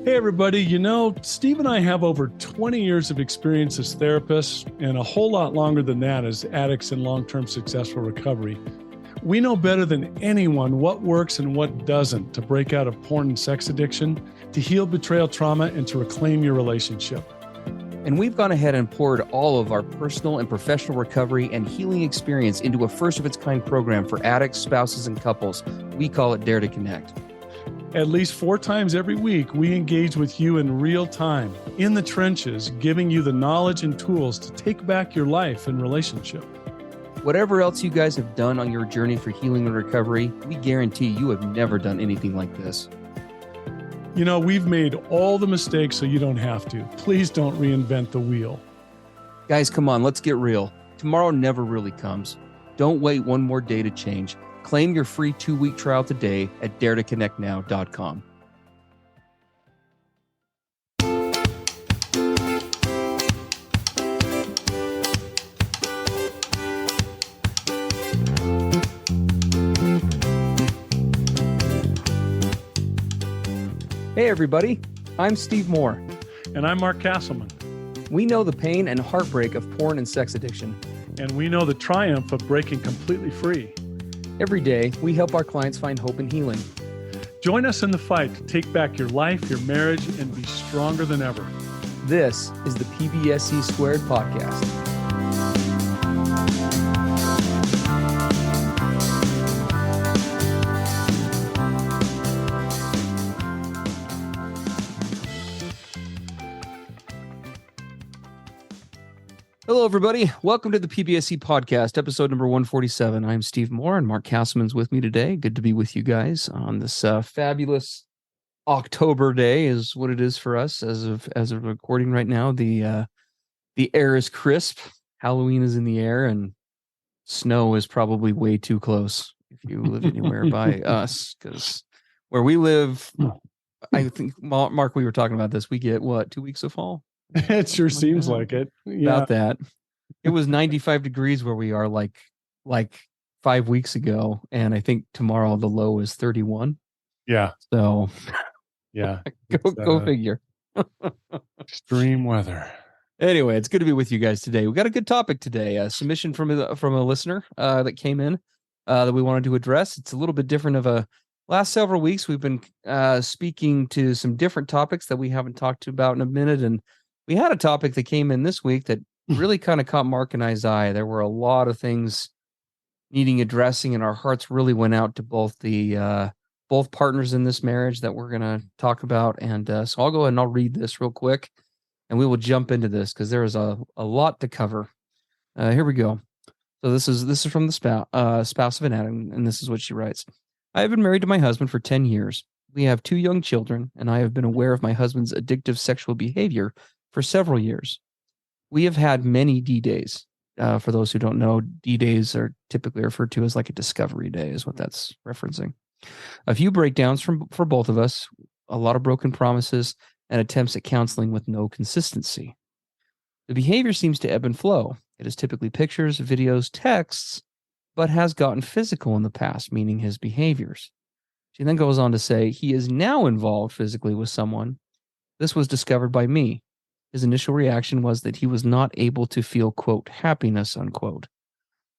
Hey, everybody. Steve and I have over 20 years of experience as therapists and a whole lot longer than that as addicts in long-term successful recovery. We know better than anyone what works and what doesn't to break out of porn and sex addiction, to heal betrayal trauma, and to reclaim your relationship. And we've gone ahead and poured all of our personal and professional recovery and healing experience into a first-of-its-kind program for addicts, spouses, and couples. We call it Dare to Connect. At least 4 times every week, we engage with you in real time, in the trenches, giving you the knowledge and tools to take back your life and relationship. Whatever else you guys have done on your journey for healing and recovery, we guarantee you have never done anything like this. We've made all the mistakes so you don't have to. Please don't reinvent the wheel. Guys, come on, let's get real. Tomorrow never really comes. Don't wait one more day to change. Claim your free 2-week trial today at daretoconnectnow.com. Hey everybody, I'm Steve Moore. And I'm Mark Castleman. We know the pain and heartbreak of porn and sex addiction. And we know the triumph of breaking completely free. Every day, we help our clients find hope and healing. Join us in the fight to take back your life, your marriage, and be stronger than ever. This is the PBSE Squared Podcast. Hello, everybody. Welcome to the PBSE Podcast, episode number 147. I'm Steve Moore, and Mark Castleman's with me today. Good to be with you guys on this fabulous October day, is what it is for us as of recording right now. The air is crisp. Halloween is in the air, and snow is probably way too close if you live anywhere by us, because where we live, I think, Mark, we were talking about this. We get, 2 weeks of fall? It sure seems like it. Yeah. About that. It was 95 degrees where we are like 5 weeks ago. And I think tomorrow the low is 31. Yeah. So yeah. Go figure. Extreme weather. Anyway, it's good to be with you guys today. We got a good topic today. A submission from a listener that came in that we wanted to address. It's a little bit different of a last several weeks. We've been speaking to some different topics that we haven't talked about in a minute. And we had a topic that came in this week that really kind of caught Mark and I's eye. There were a lot of things needing addressing, and our hearts really went out to both partners in this marriage that we're going to talk about. And so I'll go ahead and I'll read this real quick, and we will jump into this because there is a lot to cover. Here we go. So this is from the spouse of an addict, and this is what she writes. I have been married to my husband for 10 years. We have 2 young children, and I have been aware of my husband's addictive sexual behavior for several years. We have had many D-days. For those who don't know, D-days are typically referred to as like a discovery day is what that's referencing. A few breakdowns for both of us, a lot of broken promises, and attempts at counseling with no consistency. The behavior seems to ebb and flow. It is typically pictures, videos, texts, but has gotten physical in the past, meaning his behaviors. She then goes on to say, he is now involved physically with someone. This was discovered by me. His initial reaction was that he was not able to feel, quote, happiness, unquote.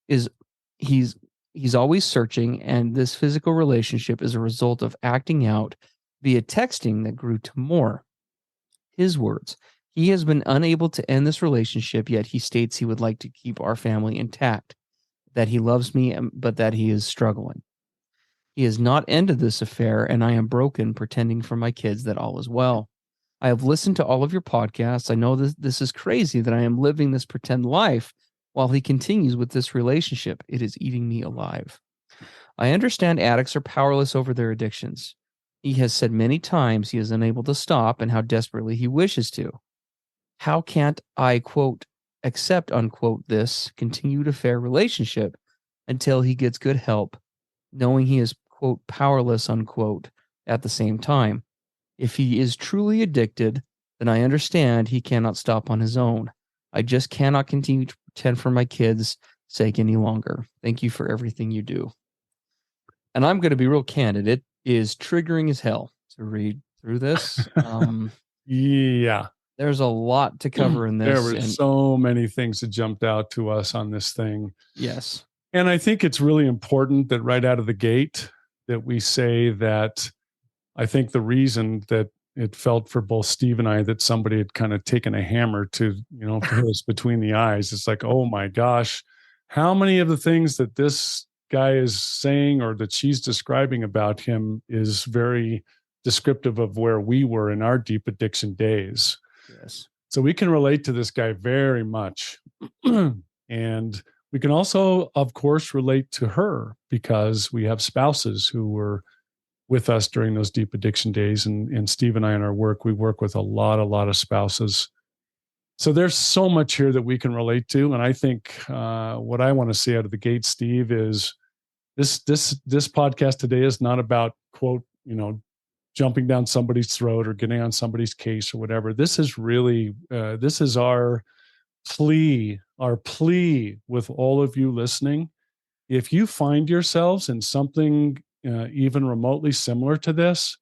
He's always searching, and this physical relationship is a result of acting out via texting that grew to more. His words, he has been unable to end this relationship, yet he states he would like to keep our family intact, that he loves me, but that he is struggling. He has not ended this affair, and I am broken, pretending for my kids that all is well. I have listened to all of your podcasts. I know this is crazy that I am living this pretend life while he continues with this relationship. It is eating me alive. I understand addicts are powerless over their addictions. He has said many times he is unable to stop and how desperately he wishes to. How can't I, quote, accept, unquote, this continued affair relationship until he gets good help, knowing he is, quote, powerless, unquote, at the same time? If he is truly addicted, then I understand he cannot stop on his own. I just cannot continue to pretend for my kids' sake any longer. Thank you for everything you do. And I'm going to be real candid. It is triggering as hell to read through this. Yeah. There's a lot to cover in There this. were And so many things that jumped out to us on this thing. yes. And I think it's really important that right out of the gate that we say that I think the reason that it felt for both Steve and I that somebody had kind of taken a hammer to, hit us between the eyes. It's like, oh my gosh, how many of the things that this guy is saying or that she's describing about him is very descriptive of where we were in our deep addiction days. Yes. So we can relate to this guy very much. And we can also, of course, relate to her because we have spouses who were with us during those deep addiction days. And Steve and I in our work, we work with a lot of spouses. So there's so much here that we can relate to. And I think what I want to say out of the gate, Steve, is this podcast today is not about, quote, jumping down somebody's throat or getting on somebody's case or whatever. This is really, this is our plea with all of you listening. If you find yourselves in something even remotely similar to this,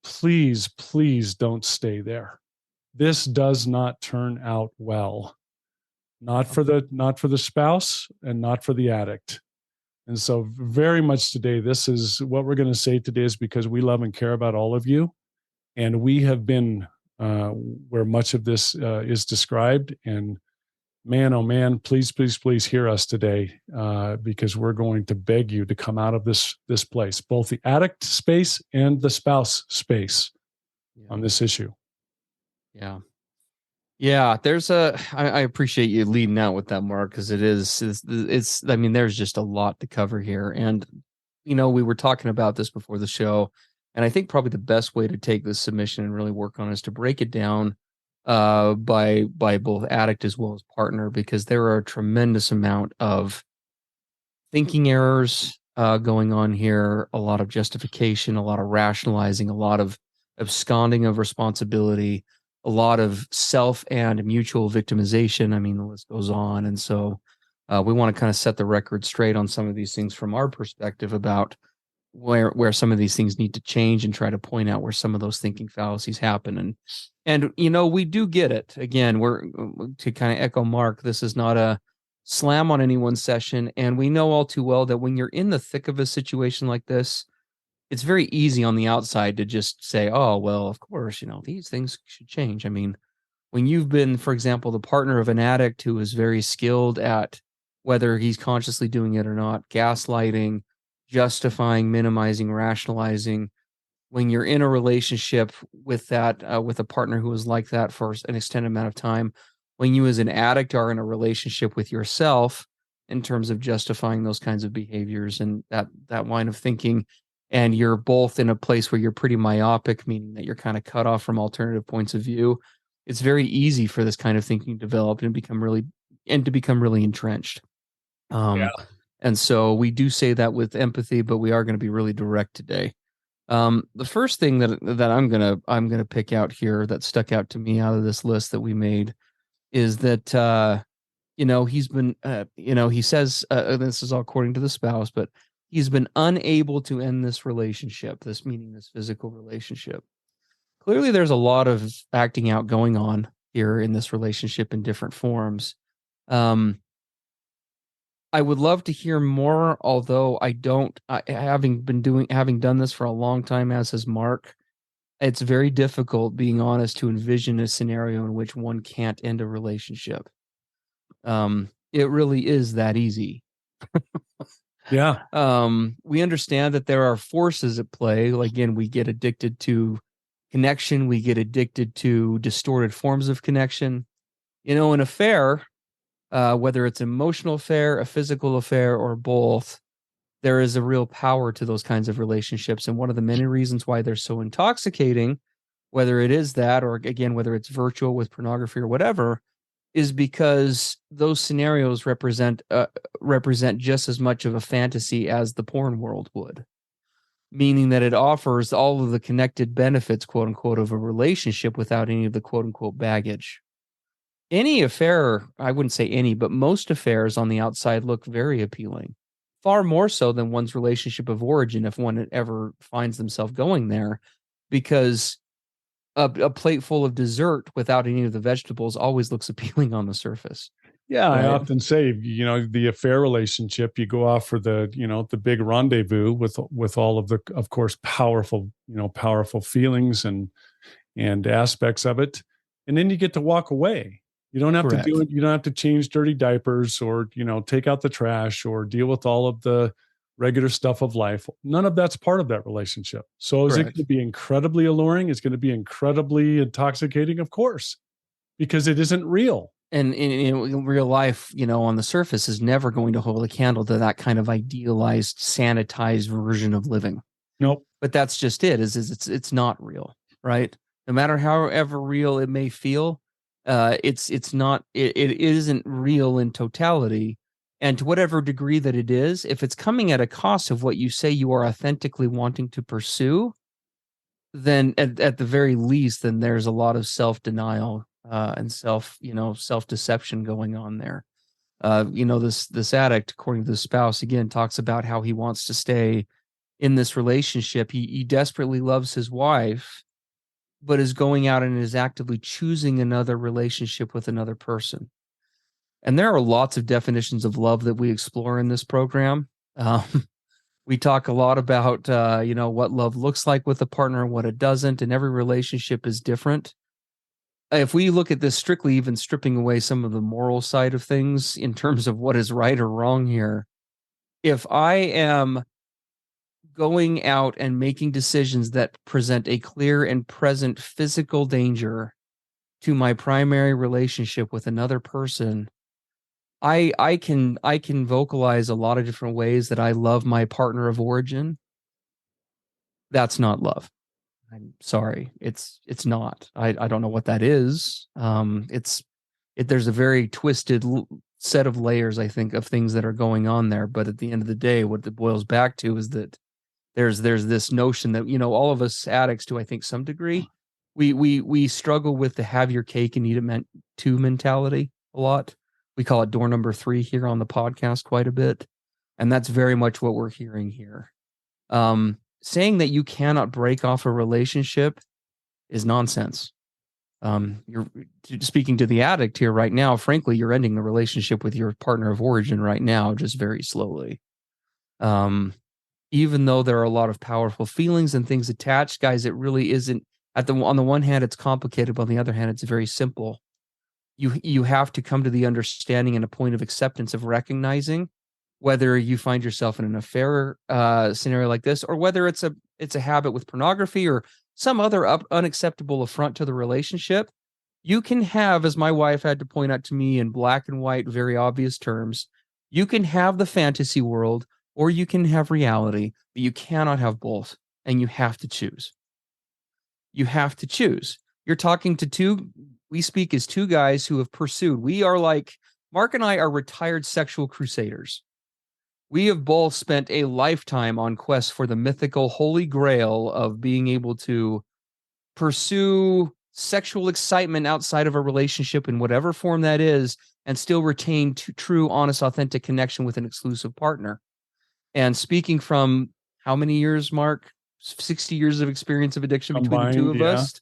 please don't stay there. This does not turn out well. Not for the spouse and not for the addict. And so very much today, this is what we're going to say today is because we love and care about all of you. And we have been where much of this is described. And man, oh man, please hear us today because we're going to beg you to come out of this place, both the addict space and the spouse space on this issue. Yeah. Yeah, I appreciate you leading out with that, Mark, because I mean, there's just a lot to cover here. And, we were talking about this before the show, and I think probably the best way to take this submission and really work on it is to break it down by both addict as well as partner, because there are a tremendous amount of thinking errors going on here, a lot of justification, a lot of rationalizing, a lot of absconding of responsibility, a lot of self and mutual victimization. I mean, the list goes on. And so we want to kind of set the record straight on some of these things from our perspective about where some of these things need to change and try to point out where some of those thinking fallacies happen. And we do get it. Again, we're to kind of echo Mark, this is not a slam on anyone's session. And we know all too well that when you're in the thick of a situation like this, it's very easy on the outside to just say, oh, well, of course, these things should change. I mean, when you've been, for example, the partner of an addict who is very skilled at whether he's consciously doing it or not, gaslighting, justifying, minimizing, rationalizing, when you're in a relationship with with a partner who is like that for an extended amount of time, when you as an addict are in a relationship with yourself in terms of justifying those kinds of behaviors and that line of thinking, and you're both in a place where you're pretty myopic, meaning that you're kind of cut off from alternative points of view, it's very easy for this kind of thinking to develop and to become really entrenched. Yeah. And so we do say that with empathy, but we are going to be really direct today. The first thing that I'm gonna pick out here that stuck out to me out of this list that we made is that he's been he says this is all according to the spouse, but he's been unable to end this relationship. This meaning this physical relationship. Clearly, there's a lot of acting out going on here in this relationship in different forms. I would love to hear more, although having done this for a long time, as has Mark, it's very difficult, being honest, to envision a scenario in which one can't end a relationship. It really is that easy. Yeah. We understand that there are forces at play. Like, again, we get addicted to connection. We get addicted to distorted forms of connection. An affair, whether it's an emotional affair, a physical affair, or both, there is a real power to those kinds of relationships. And one of the many reasons why they're so intoxicating, whether it is that, or again, whether it's virtual with pornography or whatever, is because those scenarios represent just as much of a fantasy as the porn world would, meaning that it offers all of the connected benefits, quote unquote, of a relationship without any of the quote unquote baggage. Any affair, I wouldn't say any, but most affairs on the outside look very appealing, far more so than one's relationship of origin if one ever finds themselves going there, because a plate full of dessert without any of the vegetables always looks appealing on the surface. Yeah, I Right. often say, the affair relationship, you go off for the big rendezvous with all of the, of course, powerful feelings and aspects of it. And then you get to walk away. You don't have to do Correct. it. You don't have to change dirty diapers or, take out the trash or deal with all of the regular stuff of life. None of that's part of that relationship. So is it going to Correct. be incredibly alluring? It's going to be incredibly intoxicating, of course, because it isn't real. And in real life, on the surface is never going to hold a candle to that kind of idealized, sanitized version of living. Nope. But that's just it. Is it's not real, right? No matter however real it may feel, it's not. It isn't real in totality, and to whatever degree that it is, if it's coming at a cost of what you say you are authentically wanting to pursue, then at the very least, then there's a lot of self denial and self deception going on there. This addict, according to the spouse, again talks about how he wants to stay in this relationship. He desperately loves his wife, but is going out and is actively choosing another relationship with another person. And there are lots of definitions of love that we explore in this program. We talk a lot about what love looks like with a partner and what it doesn't, and every relationship is different. If we look at this strictly, even stripping away some of the moral side of things in terms of what is right or wrong here, if I am going out and making decisions that present a clear and present physical danger to my primary relationship with another person, I can vocalize a lot of different ways that I love my partner of origin. That's not love. I'm sorry. It's not. I don't know what that is. There's a very twisted set of layers, I think, of things that are going on there. But at the end of the day, what it boils back to is that there's this notion that all of us addicts, to I think some degree, we struggle with the have your cake and eat it too mentality a lot. We call it door number 3 here on the podcast quite a bit, and that's very much what we're hearing here. Saying that you cannot break off a relationship is nonsense. You're speaking to the addict here right now. Frankly, you're ending the relationship with your partner of origin right now, just very slowly. Even though there are a lot of powerful feelings and things attached, guys, it really isn't. On the one hand, it's complicated, but on the other hand, it's very simple. You have to come to the understanding and a point of acceptance of recognizing whether you find yourself in an affair scenario like this, or whether it's a habit with pornography or some other unacceptable affront to the relationship. You can have, as my wife had to point out to me in black and white, very obvious terms, you can have the fantasy world or you can have reality, but you cannot have both, and you have to choose. You have to choose. You're talking to we speak as two guys who have pursued. We are like, Mark and I are retired sexual crusaders. We have both spent a lifetime on quests for the mythical holy grail of being able to pursue sexual excitement outside of a relationship in whatever form that is, and still retain true, honest, authentic connection with an exclusive partner. And speaking from how many years, Mark? 60 years of experience of addiction between the two Combined, of yeah. us.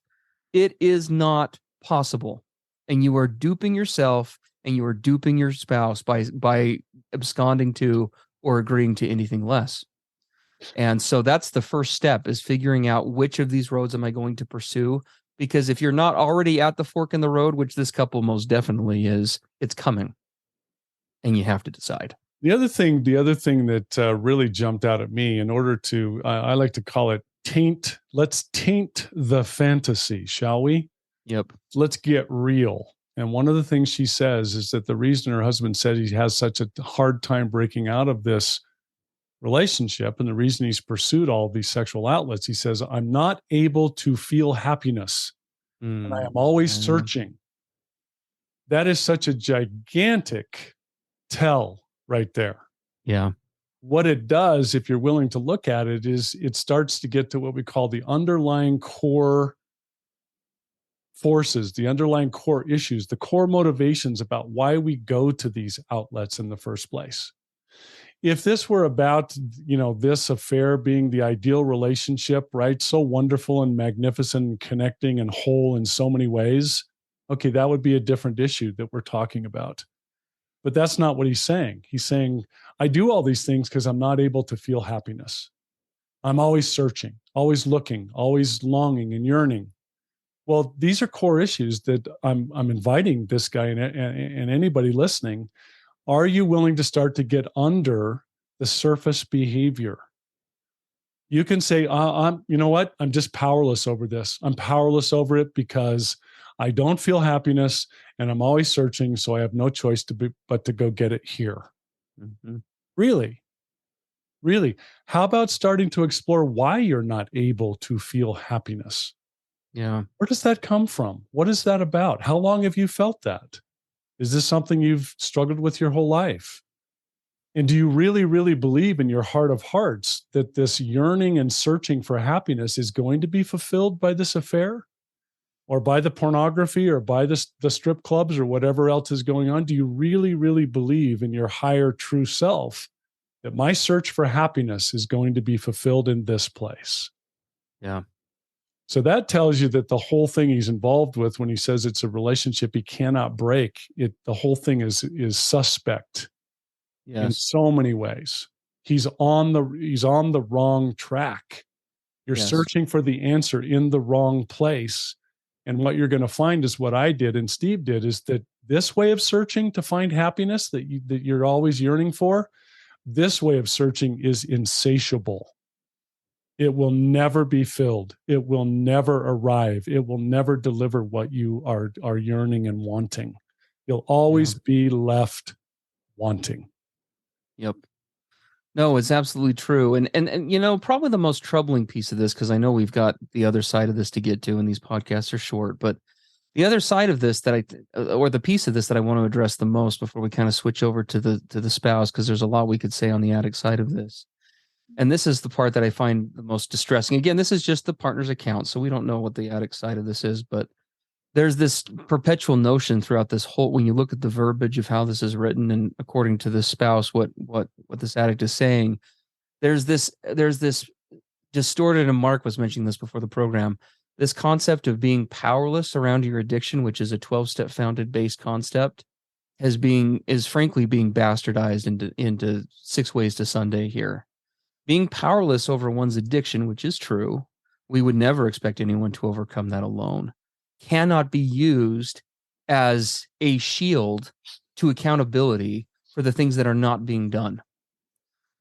It is not possible. And you are duping yourself and you are duping your spouse by absconding to or agreeing to anything less. And so that's the first step, is figuring out which of these roads am I going to pursue? Because if you're not already at the fork in the road, which this couple most definitely is, it's coming. And you have to decide. The other thing that really jumped out at me, in order to, I like to call it let's taint the fantasy, shall we? Yep. Let's get real. And one of the things she says is that the reason her husband said he has such a hard time breaking out of this relationship, and the reason he's pursued all of these sexual outlets, he says, I'm not able to feel happiness. And I am always searching. That is such a gigantic tell right there. Yeah. What it does, if you're willing to look at it, is it starts to get to what we call the underlying core forces, the underlying core issues, the core motivations about why we go to these outlets in the first place. if this were about, this affair being the ideal relationship, right? So wonderful and magnificent and connecting and whole in so many ways. Okay, that would be a different issue that we're talking about. But that's not what he's saying. He's saying, I do all these things because I'm not able to feel happiness. I'm always searching, always looking, always longing and yearning. Well, these are core issues that I'm inviting this guy and anybody listening. Are you willing to start to get under the surface behavior? You can say, you know what? I'm just powerless over this. I'm powerless over it because I don't feel happiness and I'm always searching. So I have no choice but to go get it here. Mm-hmm. Really? Really? How about starting to explore why you're not able to feel happiness? Yeah. Where does that come from? What is that about? How long have you felt that? Is this something you've struggled with your whole life? And do you really, really believe in your heart of hearts that this yearning and searching for happiness is going to be fulfilled by this affair or by the pornography or by the strip clubs or whatever else is going on? Do you really, really believe in your higher true self that my search for happiness is going to be fulfilled in this place? Yeah. So that tells you that the whole thing he's involved with, when he says it's a relationship he cannot break, the whole thing is suspect in Yes. so many ways. He's on the wrong track. You're Yes. searching for the answer in the wrong place. And what you're going to find is what I did and Steve did, is that this way of searching to find happiness that you're always yearning for, this way of searching is insatiable. It will never be filled. It will never arrive. It will never deliver what you are yearning and wanting. You'll always be left wanting. Yep. No, it's absolutely true. And probably the most troubling piece of this, because I know we've got the other side of this to get to, and these podcasts are short, but the other side of this or the piece of this that I want to address the most before we kind of switch over to the spouse, because there's a lot we could say on the addict side of this. And this is the part that I find the most distressing. Again, this is just the partner's account, so we don't know what the addict side of this is, but there's this perpetual notion throughout this whole, when you look at the verbiage of how this is written and according to the spouse, what this addict is saying, there's this distorted, and Mark was mentioning this before the program, this concept of being powerless around your addiction, which is a 12-step founded based concept, is frankly being bastardized into 6 Ways to Sunday here. Being powerless over one's addiction, which is true, we would never expect anyone to overcome that alone, cannot be used as a shield to accountability for the things that are not being done.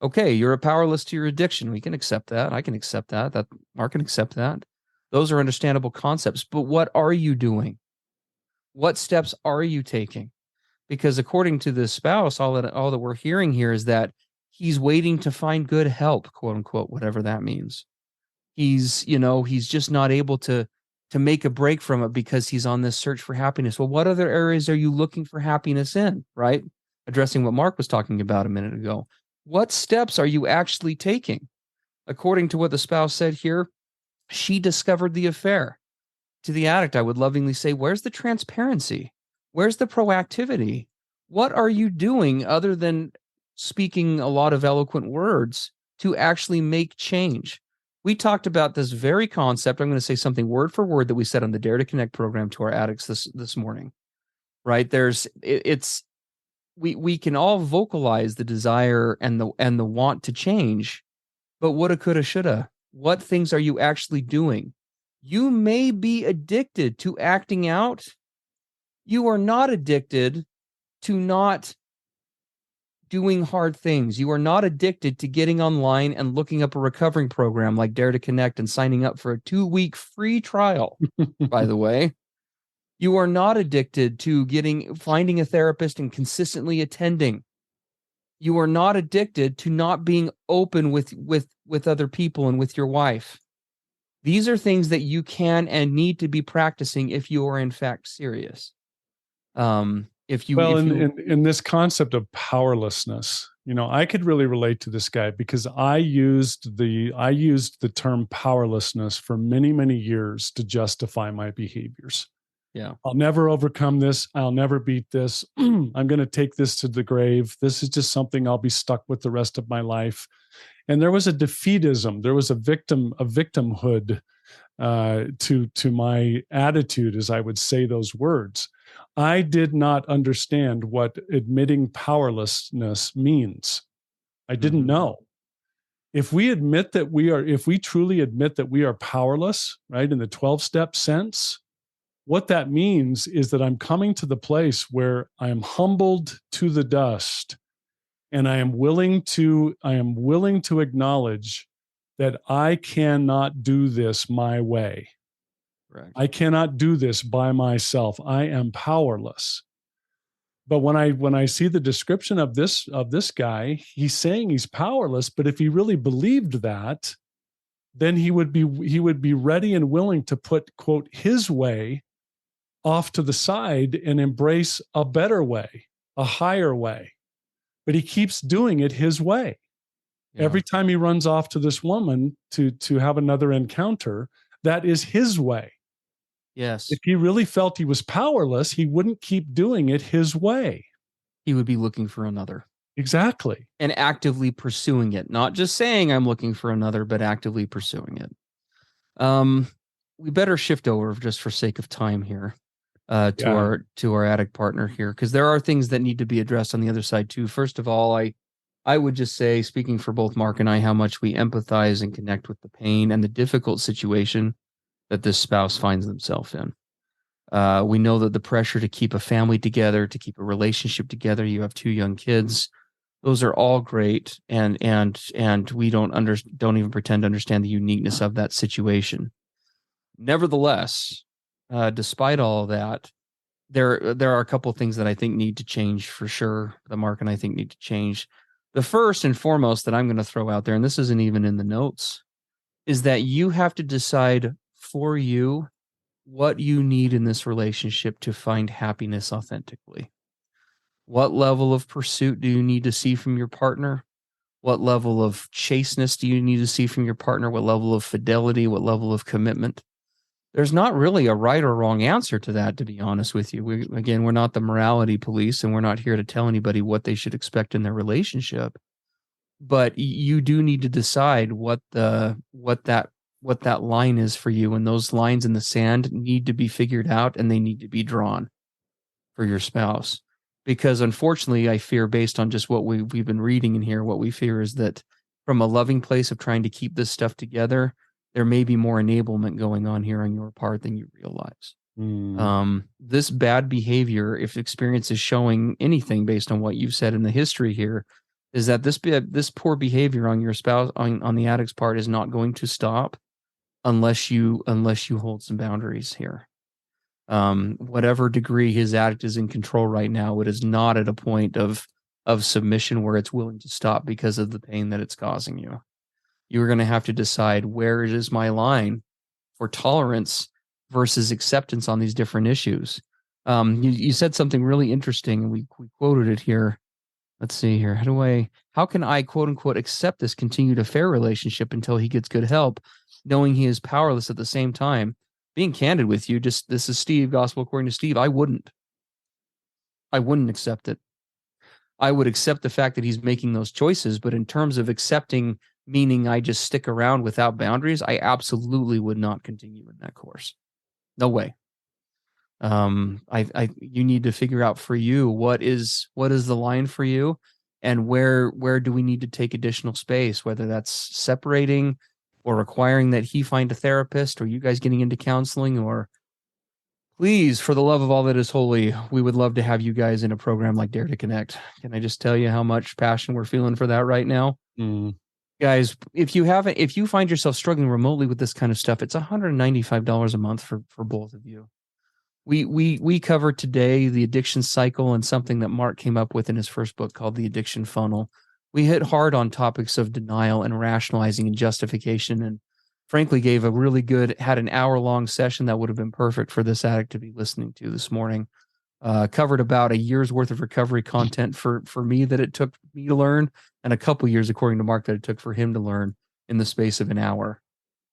Okay, you're powerless to your addiction. We can accept that. I can accept that. That Mark can accept that. Those are understandable concepts. But what are you doing? What steps are you taking? Because according to the spouse, all that we're hearing here is that he's waiting to find good help, quote unquote, whatever that means. He's just not able to make a break from it because he's on this search for happiness. Well, what other areas are you looking for happiness in, right? Addressing what Mark was talking about a minute ago. What steps are you actually taking? According to what the spouse said here, she discovered the affair. To the addict, I would lovingly say, where's the transparency? Where's the proactivity? What are you doing other than speaking a lot of eloquent words to actually make change? We talked about this very concept. I'm going to say something word for word that we said on the Dare to Connect program to our addicts this morning, right? We can all vocalize the desire and the want to change, but woulda, coulda, shoulda. What things are you actually doing? You may be addicted to acting out. You are not addicted to not doing hard things. You are not addicted to getting online and looking up a recovering program like Dare to Connect and signing up for a 2-week free trial, by the way. You are not addicted to finding a therapist and consistently attending. You are not addicted to not being open with other people and with your wife. These are things that you can and need to be practicing if you are in fact serious. In this concept of powerlessness, I could really relate to this guy because I used the term powerlessness for many, many years to justify my behaviors. Yeah. I'll never overcome this. I'll never beat this. I'm going to take this to the grave. This is just something I'll be stuck with the rest of my life. And there was a defeatism. There was a victimhood to my attitude as I would say those words. I did not understand what admitting powerlessness means. I didn't know. If we truly admit that we are powerless, right, in the 12-step sense, what that means is that I'm coming to the place where I am humbled to the dust, and I am willing to acknowledge that I cannot do this my way. Correct. I cannot do this by myself. I am powerless. But when I see the description of this guy, he's saying he's powerless, but if he really believed that, then he would be ready and willing to put, quote, his way off to the side and embrace a better way, a higher way. But he keeps doing it his way. Yeah. Every time he runs off to this woman to have another encounter, that is his way. Yes. If he really felt he was powerless, he wouldn't keep doing it his way. He would be looking for another. Exactly. And actively pursuing it, not just saying I'm looking for another, but actively pursuing it. We better shift over just for sake of time here to our addict partner here, because there are things that need to be addressed on the other side too. First of all, I would just say, speaking for both Mark and I, how much we empathize and connect with the pain and the difficult situation that this spouse finds themselves in. We know that the pressure to keep a family together, to keep a relationship together, you have 2 young kids. Those are all great, and we don't even pretend to understand the uniqueness of that situation. Nevertheless, despite all of that, there are a couple of things that I think need to change for sure. That Mark and I think need to change. The first and foremost that I'm going to throw out there, and this isn't even in the notes, is that you have to decide for you what you need in this relationship to find happiness authentically. What level of pursuit do you need to see from your partner? What level of chasteness do you need to see from your partner? What level of fidelity? What level of commitment? There's not really a right or wrong answer to that, to be honest with you. We're not the morality police, and we're not here to tell anybody what they should expect in their relationship. But you do need to decide what that line is for you, and those lines in the sand need to be figured out, and they need to be drawn for your spouse. Because unfortunately, I fear, based on just what we've been reading in here, what we fear is that from a loving place of trying to keep this stuff together, there may be more enablement going on here on your part than you realize. This bad behavior, if experience is showing anything based on what you've said in the history here, is that this poor behavior on your spouse, on the addict's part, is not going to stop unless you hold some boundaries here. Whatever degree his addict is in control right now, it is not at a point of submission where it's willing to stop because of the pain that it's causing you. You're going to have to decide, where is my line for tolerance versus acceptance on these different issues. You said something really interesting, and we quoted it here. Let's see here. How can I, quote unquote, accept this continued affair relationship until he gets good help, knowing he is powerless at the same time? Being candid with you, this is Steve, gospel according to Steve. I wouldn't accept it. I would accept the fact that he's making those choices, but in terms of accepting, meaning I just stick around without boundaries, I absolutely would not continue in that course. No way. You need to figure out for you what is the line for you, and where do we need to take additional space, whether that's separating or requiring that he find a therapist, or you guys getting into counseling, or please, for the love of all that is holy, we would love to have you guys in a program like Dare to Connect. Can I just tell you how much passion we're feeling for that right now? Guys, if you find yourself struggling remotely with this kind of stuff, it's $195 a month for both of you. We cover today the addiction cycle, and something that Mark came up with in his first book called The Addiction Funnel. We hit hard on topics of denial and rationalizing and justification, and frankly had an hour-long session that would have been perfect for this addict to be listening to this morning. Covered about a year's worth of recovery content for me that it took me to learn, and a couple years, according to Mark, that it took for him to learn in the space of an hour.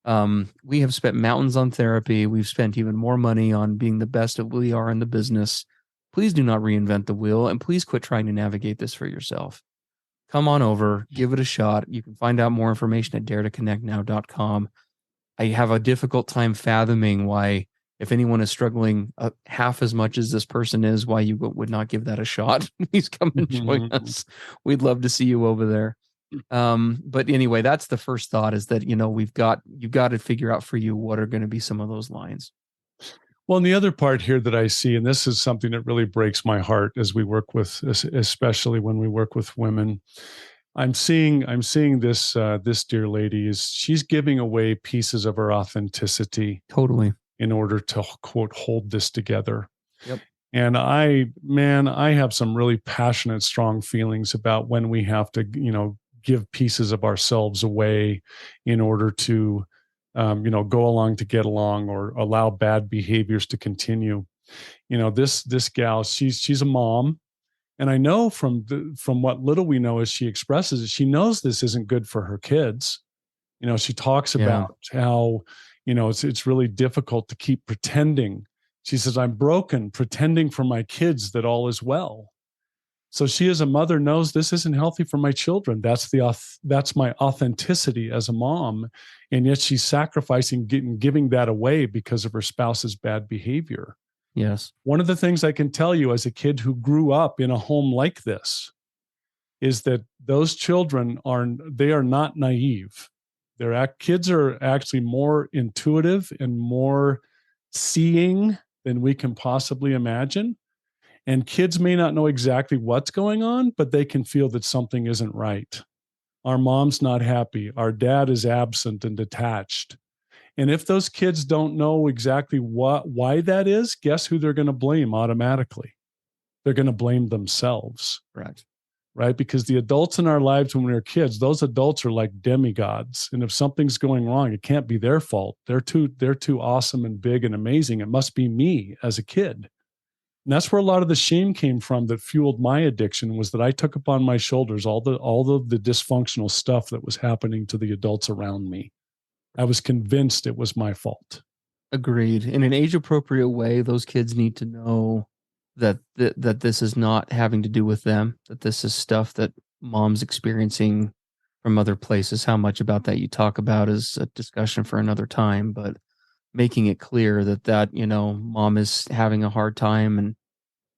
We have spent mountains on therapy. We've spent even more money on being the best that we are in the business. Please do not reinvent the wheel, and please quit trying to navigate this for yourself. Come on over, give it a shot. You can find out more information at daretoconnectnow.com. I have a difficult time fathoming why, if anyone is struggling half as much as this person is, why you would not give that a shot. Please come and join us. We'd love to see you over there. But anyway, that's the first thought, is that, you've got to figure out for you what are going to be some of those lines. Well, and the other part here that I see, and this is something that really breaks my heart as we work with, especially when we work with women, I'm seeing this dear lady she's giving away pieces of her authenticity Totally. in order to, quote, hold this together. Yep. And I have some really passionate, strong feelings about when we have to, give pieces of ourselves away in order to, go along to get along, or allow bad behaviors to continue. This gal, she's a mom. And I know from what little we know, as she expresses it, she knows this isn't good for her kids. She talks about how, it's really difficult to keep pretending. She says, I'm broken pretending for my kids that all is well. So she, as a mother, knows this isn't healthy for my children. That's my authenticity as a mom. And yet she's sacrificing giving that away because of her spouse's bad behavior. Yes. One of the things I can tell you as a kid who grew up in a home like this is that those children are not naive. Kids are actually more intuitive and more seeing than we can possibly imagine. And kids may not know exactly what's going on, but they can feel that something isn't right. Our mom's not happy. Our dad is absent and detached. And if those kids don't know exactly why that is, guess who they're going to blame automatically? They're going to blame themselves. Correct. Right? Because the adults in our lives when we were kids, those adults are like demigods. And if something's going wrong, it can't be their fault. They're too awesome and big and amazing. It must be me as a kid. And that's where a lot of the shame came from that fueled my addiction, was that I took upon my shoulders all the dysfunctional stuff that was happening to the adults around me. I was convinced it was my fault. Agreed. In an age-appropriate way, those kids need to know that this is not having to do with them, that this is stuff that mom's experiencing from other places. How much about that you talk about is a discussion for another time, but making it clear that mom is having a hard time and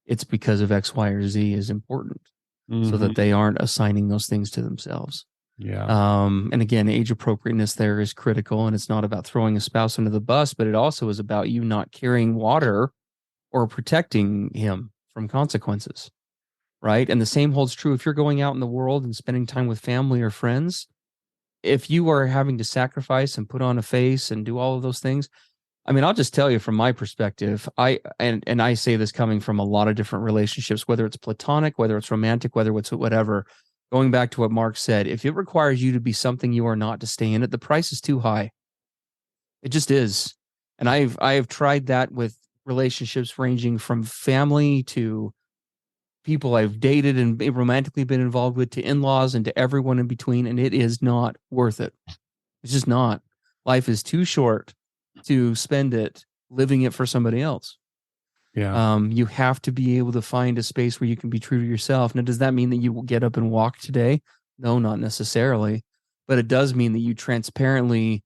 it's because of X, Y, or Z is important, so that they aren't assigning those things to themselves. Yeah. And again, age appropriateness there is critical, and it's not about throwing a spouse under the bus, but it also is about you not carrying water or protecting him from consequences, right? And the same holds true if you're going out in the world and spending time with family or friends. If you are having to sacrifice and put on a face and do all of those things, I mean, I'll just tell you from my perspective, and I say this coming from a lot of different relationships, whether it's platonic, whether it's romantic, whether it's whatever, going back to what Mark said, if it requires you to be something you are not to stay in it, the price is too high. It just is. And I have tried that with relationships ranging from family to people I've dated and romantically been involved with, to in-laws and to everyone in between. And it is not worth it. It's just not. Life is too short to spend it living it for somebody else. Yeah. You have to be able to find a space where you can be true to yourself. Now, does that mean that you will get up and walk today? No, not necessarily. But it does mean that you transparently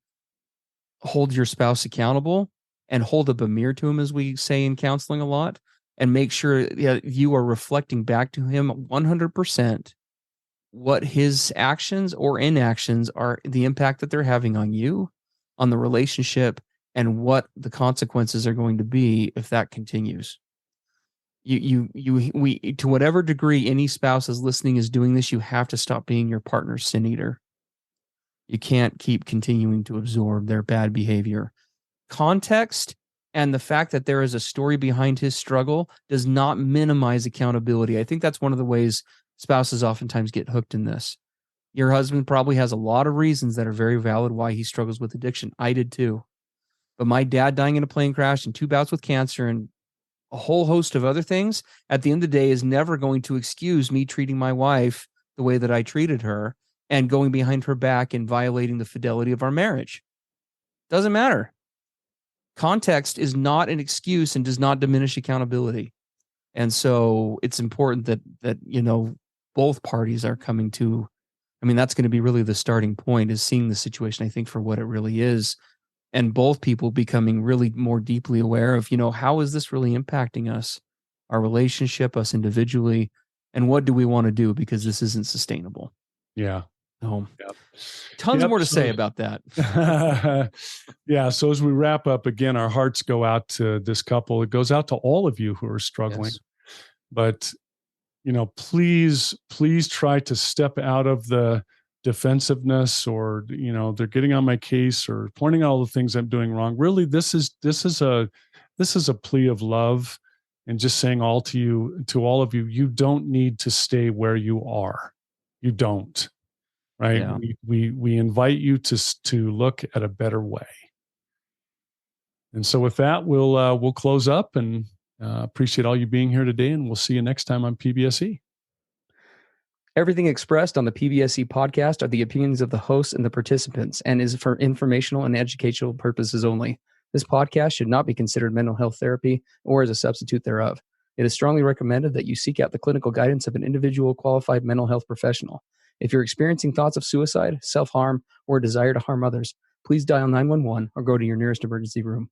hold your spouse accountable and hold up a mirror to him, as we say in counseling a lot, and make sure that you are reflecting back to him 100% what his actions or inactions are, the impact that they're having on you, on the relationship, and what the consequences are going to be if that continues. We, to whatever degree any spouse is listening is doing this, you have to stop being your partner's sin eater. You can't keep continuing to absorb their bad behavior. Context and the fact that there is a story behind his struggle does not minimize accountability. I think that's one of the ways spouses oftentimes get hooked in this. Your husband probably has a lot of reasons that are very valid why he struggles with addiction. I did too. But my dad dying in a plane crash and 2 bouts with cancer and a whole host of other things, at the end of the day, is never going to excuse me treating my wife the way that I treated her and going behind her back and violating the fidelity of our marriage. Doesn't matter. Context is not an excuse and does not diminish accountability. And so it's important that both parties are coming to, that's going to be really the starting point, is seeing the situation, I think, for what it really is, and both people becoming really more deeply aware of, how is this really impacting us, our relationship, us individually, and what do we want to do, because this isn't sustainable. Yeah. So Yep. tons more to say about that. Yeah. So as we wrap up, again, our hearts go out to this couple. It goes out to all of you who are struggling. Yes. But, please try to step out of the defensiveness, or, they're getting on my case or pointing out all the things I'm doing wrong. Really, this is a plea of love, and just saying to all of you, you don't need to stay where you are. You don't. Right. Yeah. We invite you to look at a better way. And so with that, we'll close up, and appreciate all you being here today, and we'll see you next time on PBSE. Everything expressed on the PBSE podcast are the opinions of the hosts and the participants, and is for informational and educational purposes only. This podcast should not be considered mental health therapy or as a substitute thereof. It is strongly recommended that you seek out the clinical guidance of an individual qualified mental health professional. If you're experiencing thoughts of suicide, self-harm, or a desire to harm others, please dial 911 or go to your nearest emergency room.